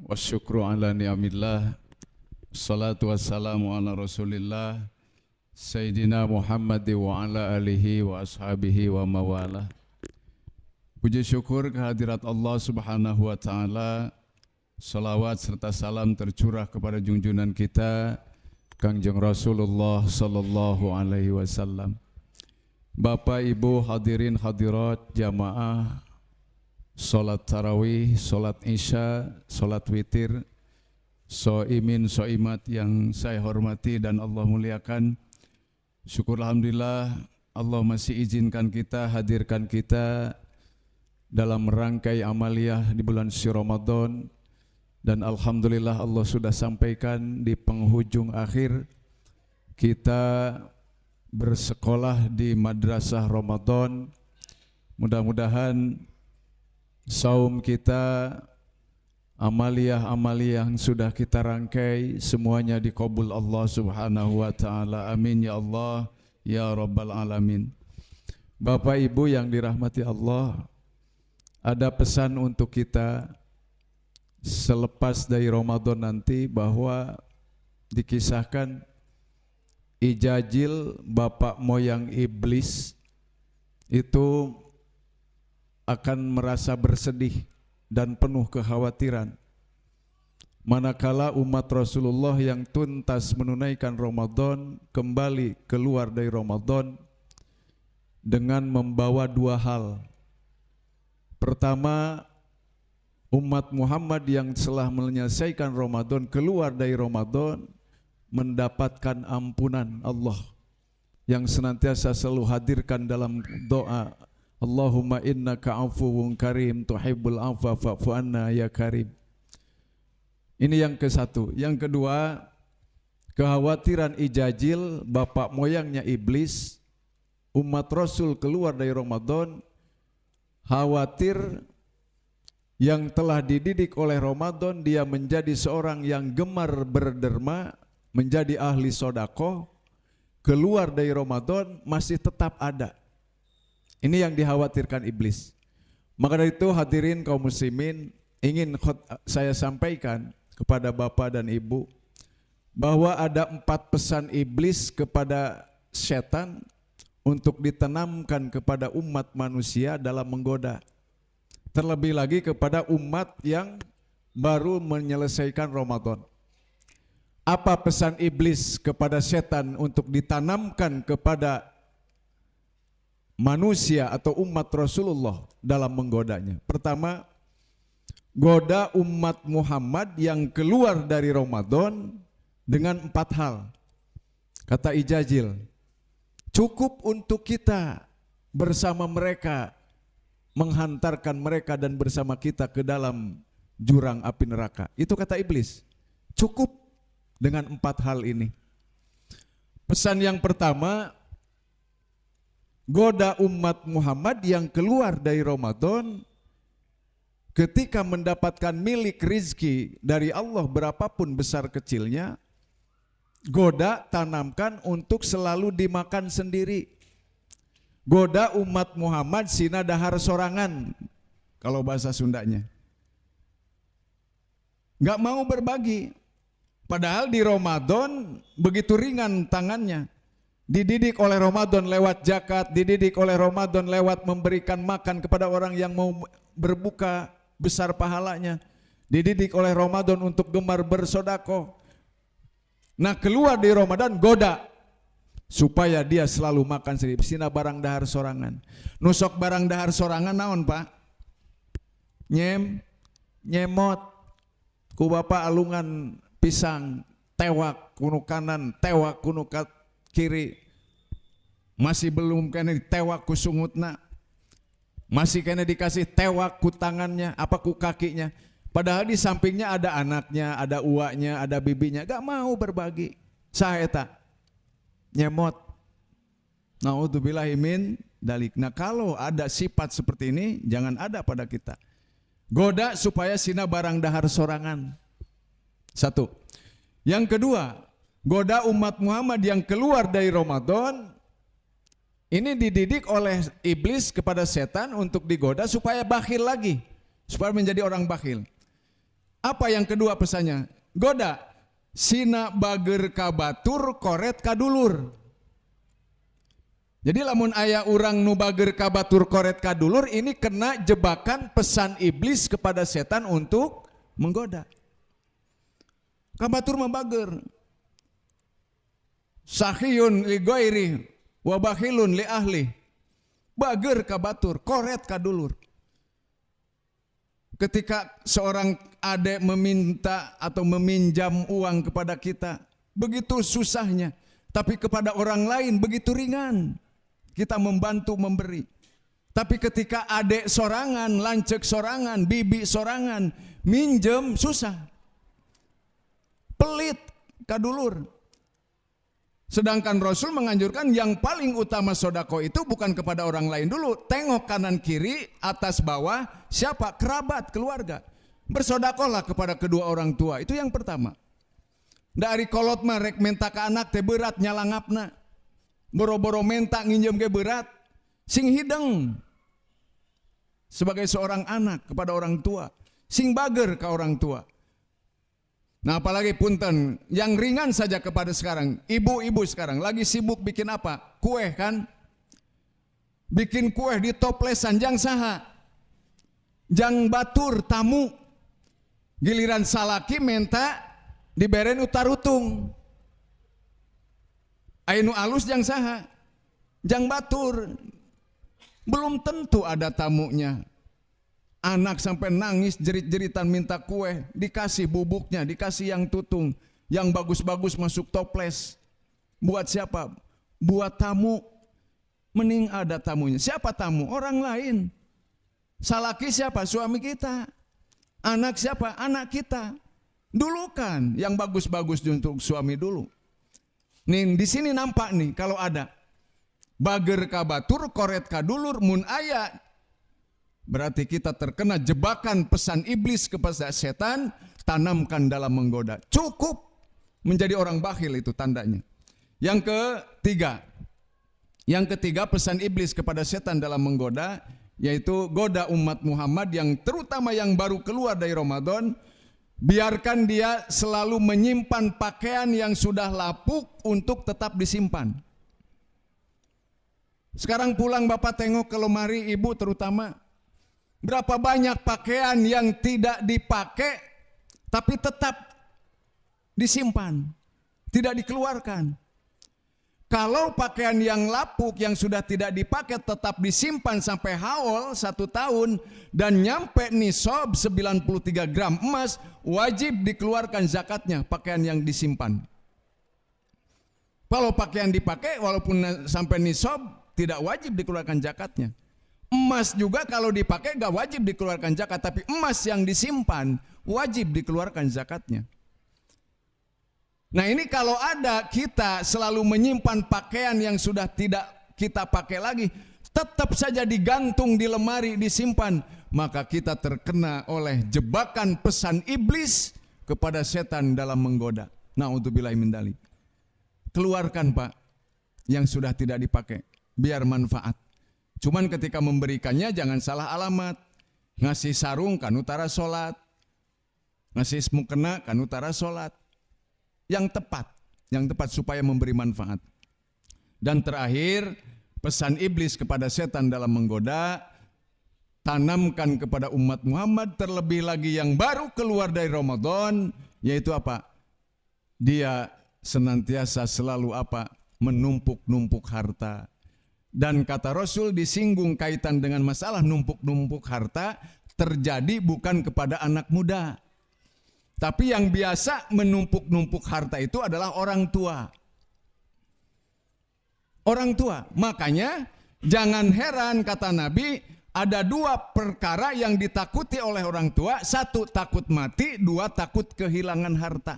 Wasyukru ala ni'amillah. Salatu wassalamu ala rasulillah Sayyidina Muhammad wa ala alihi wa ashabihi wa mawalah. Puji syukur kehadirat Allah subhanahu wa ta'ala. Salawat serta salam tercurah kepada junjungan kita Kangjeng Rasulullah sallallahu alaihi wasallam. Bapak Ibu hadirin hadirat jamaah salat tarawih, salat isya, salat witir, soimin soimat yang saya hormati dan Allah muliakan. Syukur alhamdulillah Allah masih izinkan kita, hadirkan kita dalam rangkai amaliyah di bulan suci Ramadan. Dan alhamdulillah Allah sudah sampaikan di penghujung akhir kita bersekolah di madrasah Ramadan. Mudah-mudahan saum kita, amaliyah-amaliyah yang sudah kita rangkai semuanya dikabul Allah subhanahu wa ta'ala. Amin ya Allah ya Rabbal Alamin. Bapak Ibu yang dirahmati Allah, ada pesan untuk kita selepas dari Ramadan nanti, bahwa dikisahkan Ijajil, bapak moyang iblis, itu akan merasa bersedih dan penuh kekhawatiran manakala umat Rasulullah yang tuntas menunaikan Ramadan kembali keluar dari Ramadan dengan membawa dua hal. Pertama, umat Muhammad yang telah menyelesaikan Ramadan keluar dari Ramadan mendapatkan ampunan Allah yang senantiasa selalu hadirkan dalam doa, Allahumma innaka afuwun karim tuhibbul afwa fa'fu anna ya karim. Ini yang ke satu. Yang kedua, kekhawatiran Ijajil, bapak moyangnya iblis, umat Rasul keluar dari Ramadan, khawatir yang telah dididik oleh Ramadan dia menjadi seorang yang gemar berderma, menjadi ahli sodako, keluar dari Ramadan masih tetap ada. Ini yang dikhawatirkan iblis. Maka dari itu hadirin kaum muslimin, ingin saya sampaikan kepada Bapak dan Ibu bahwa ada 4 pesan iblis kepada setan untuk ditanamkan kepada umat manusia dalam menggoda. Terlebih lagi kepada umat yang baru menyelesaikan Ramadan. Apa pesan iblis kepada setan untuk ditanamkan kepada manusia atau umat Rasulullah dalam menggodanya? Pertama, goda umat Muhammad yang keluar dari Ramadan dengan 4 hal. Kata Ijajil, cukup untuk kita bersama mereka, menghantarkan mereka dan bersama kita ke dalam jurang api neraka. Itu kata iblis. Cukup dengan 4 hal ini. Pesan yang pertama, goda umat Muhammad yang keluar dari Ramadan ketika mendapatkan milik rizki dari Allah berapapun besar kecilnya, goda tanamkan untuk selalu dimakan sendiri. Goda umat Muhammad sina dahar sorangan, kalau bahasa Sundanya. Gak mau berbagi. Padahal di Ramadan begitu ringan tangannya. Dididik oleh Ramadan lewat zakat, dididik oleh Ramadan lewat memberikan makan kepada orang yang mau berbuka, besar pahalanya. Dididik oleh Ramadan untuk gemar bersodako. Nah, keluar di Ramadan goda supaya dia selalu makan sendiri. Sina barang dahar sorangan. Nusok barang dahar sorangan naon, Pak? Nyemot. Ku bapak alungan pisang, tewak kuno kanan, tewak kuno kiri. Masih belum kena tewak ku sungutna. Masih kena dikasih tewak ku tangannya, apa ku kakinya. Padahal di sampingnya ada anaknya, ada uaknya, ada bibinya. Gak mau berbagi. Saeta nyemot. Naudzubillahi min dalik. Nah, kalau ada sifat seperti ini, jangan ada pada kita. Goda supaya sina barang dahar sorangan. 1. Yang kedua, goda umat Muhammad yang keluar dari Ramadan. Ini dididik oleh iblis kepada setan untuk digoda supaya bakhil lagi, supaya menjadi orang bakhil. Apa yang kedua pesannya? Goda, sina bager ka batur, koret ka dulur. Jadi lamun aya urang nu bager ka batur, koret ka dulur, ini kena jebakan pesan iblis kepada setan untuk menggoda. Ka batur mah bager. Sahiyun li ghairi wa bakhilun li ahli. Bager ka batur, koret ka dulur. Ketika seorang adek meminta atau meminjam uang kepada kita, begitu susahnya. Tapi kepada orang lain begitu ringan. Kita membantu memberi. Tapi ketika adek sorangan, lancek sorangan, bibi sorangan, minjem susah. Pelit kadulur. Sedangkan Rasul menganjurkan yang paling utama sodako itu bukan kepada orang lain dulu. Tengok kanan kiri, atas bawah, siapa? Kerabat, keluarga. Bersodakohlah kepada kedua orang tua. Itu yang pertama. Dari kolot mah rek menta ka anak teh berat nyalangapna. Boro-boro menta nginjem ge berat. Sing hideng. Sebagai seorang anak kepada orang tua. Sing bager ke orang tua. Nah apalagi punten, yang ringan saja kepada sekarang, ibu-ibu sekarang lagi sibuk bikin apa? Kue kan? Bikin kue di toplesan, jang saha? Jang batur tamu. Giliran salaki menta diberen utarutung. Ainu alus jang saha? Jang batur. Belum tentu ada tamunya. Anak sampai nangis jerit-jeritan minta kue, dikasih bubuknya, dikasih yang tutung, yang bagus-bagus masuk toples. Buat siapa? Buat tamu. Mending ada tamunya. Siapa tamu? Orang lain. Salaki siapa? Suami kita. Anak siapa? Anak kita. Dulu kan yang bagus-bagus untuk suami dulu. Nih di sini nampak nih kalau ada bager ka batur, koret ka dulur, mun aya. Berarti kita terkena jebakan pesan iblis kepada setan, tanamkan dalam menggoda. Cukup menjadi orang bakhil itu tandanya. Yang ketiga pesan iblis kepada setan dalam menggoda, yaitu goda umat Muhammad yang terutama yang baru keluar dari Ramadan, biarkan dia selalu menyimpan pakaian yang sudah lapuk untuk tetap disimpan. Sekarang pulang Bapak tengok ke lemari ibu terutama, berapa banyak pakaian yang tidak dipakai tapi tetap disimpan, tidak dikeluarkan. Kalau pakaian yang lapuk yang sudah tidak dipakai tetap disimpan sampai haul 1 tahun dan nyampe nisab 93 gram emas, wajib dikeluarkan zakatnya pakaian yang disimpan. Kalau pakaian dipakai walaupun sampai nisab tidak wajib dikeluarkan zakatnya. Emas juga kalau dipakai gak wajib dikeluarkan zakat, tapi emas yang disimpan wajib dikeluarkan zakatnya. Nah ini kalau ada kita selalu menyimpan pakaian yang sudah tidak kita pakai lagi, tetap saja digantung di lemari, disimpan, maka kita terkena oleh jebakan pesan iblis kepada setan dalam menggoda. Na'udzubillahi min dzalik. Keluarkan Pak yang sudah tidak dipakai, biar manfaat. Cuman ketika memberikannya jangan salah alamat. Ngasih sarung kan utara sholat. Ngasih mukena kan utara sholat. Yang tepat supaya memberi manfaat. Dan terakhir, pesan iblis kepada setan dalam menggoda, tanamkan kepada umat Muhammad terlebih lagi yang baru keluar dari Ramadan, yaitu apa? Dia senantiasa selalu apa? Menumpuk-numpuk harta. Dan kata Rasul disinggung kaitan dengan masalah numpuk-numpuk harta terjadi bukan kepada anak muda. Tapi yang biasa menumpuk-numpuk harta itu adalah orang tua. Orang tua. Makanya jangan heran kata Nabi, ada 2 perkara yang ditakuti oleh orang tua. 1 takut mati, 2 takut kehilangan harta.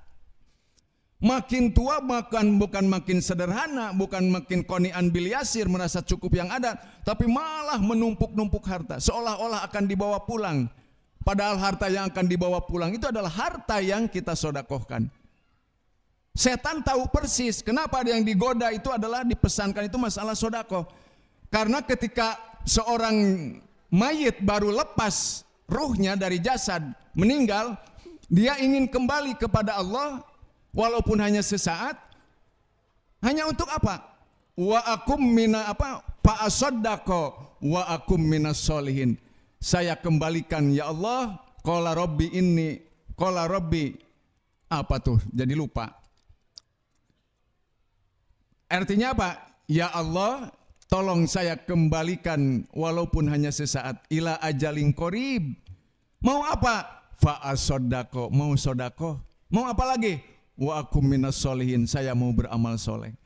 Makin tua bukan makin sederhana, bukan makin qoni'an bil yasir, merasa cukup yang ada, tapi malah menumpuk-numpuk harta, seolah-olah akan dibawa pulang. Padahal harta yang akan dibawa pulang itu adalah harta yang kita sodakohkan. Setan tahu persis kenapa yang digoda itu adalah dipesankan itu masalah sodakoh. Karena ketika seorang mayit baru lepas ruhnya dari jasad, meninggal, Dia ingin kembali kepada Allah walaupun hanya sesaat. Hanya untuk apa? Wa akum mina apa? Fa asaddaqo wa akum minas solihin. Saya kembalikan ya Allah. Qala rabbi inni, qala rabbi apa tuh? Jadi lupa. Artinya apa? Ya Allah, tolong saya kembalikan walaupun hanya sesaat ila ajalin qarib. Mau apa? Fa asaddaqo, mau sodako. Mau apa lagi? Wa akum minas solihin, saya mau beramal soleh.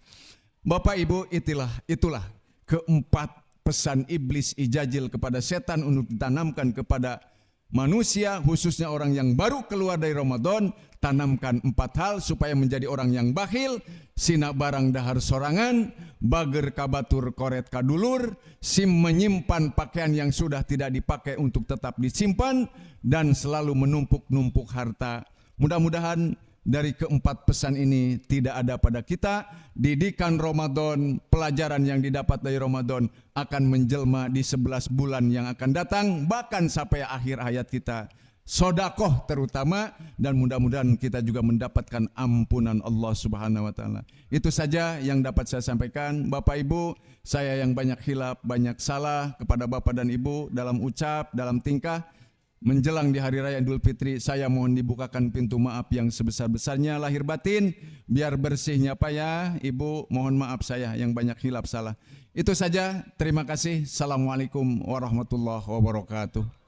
Bapak Ibu, itulah keempat pesan iblis ijajil kepada setan untuk ditanamkan kepada manusia, khususnya orang yang baru keluar dari Ramadan. Tanamkan 4 hal supaya menjadi orang yang bakhil, sina barang dahar sorangan, bager kabatur koret kadulur, sim menyimpan pakaian yang sudah tidak dipakai untuk tetap disimpan, dan selalu menumpuk-numpuk harta. Mudah-mudahan dari keempat pesan ini tidak ada pada kita. Didikan Ramadan, pelajaran yang didapat dari Ramadan akan menjelma di 11 bulan yang akan datang, bahkan sampai akhir hayat kita. Sodakoh terutama, dan mudah-mudahan kita juga mendapatkan ampunan Allah Subhanahu wa Ta'ala. Itu saja yang dapat saya sampaikan. Bapak Ibu, saya yang banyak khilaf, banyak salah kepada Bapak dan Ibu dalam ucap, dalam tingkah. Menjelang di Hari Raya Idul Fitri, saya mohon dibukakan pintu maaf yang sebesar-besarnya lahir batin, biar bersihnya Pak ya. Ibu, mohon maaf saya yang banyak khilaf salah. Itu saja, terima kasih. Assalamualaikum warahmatullahi wabarakatuh.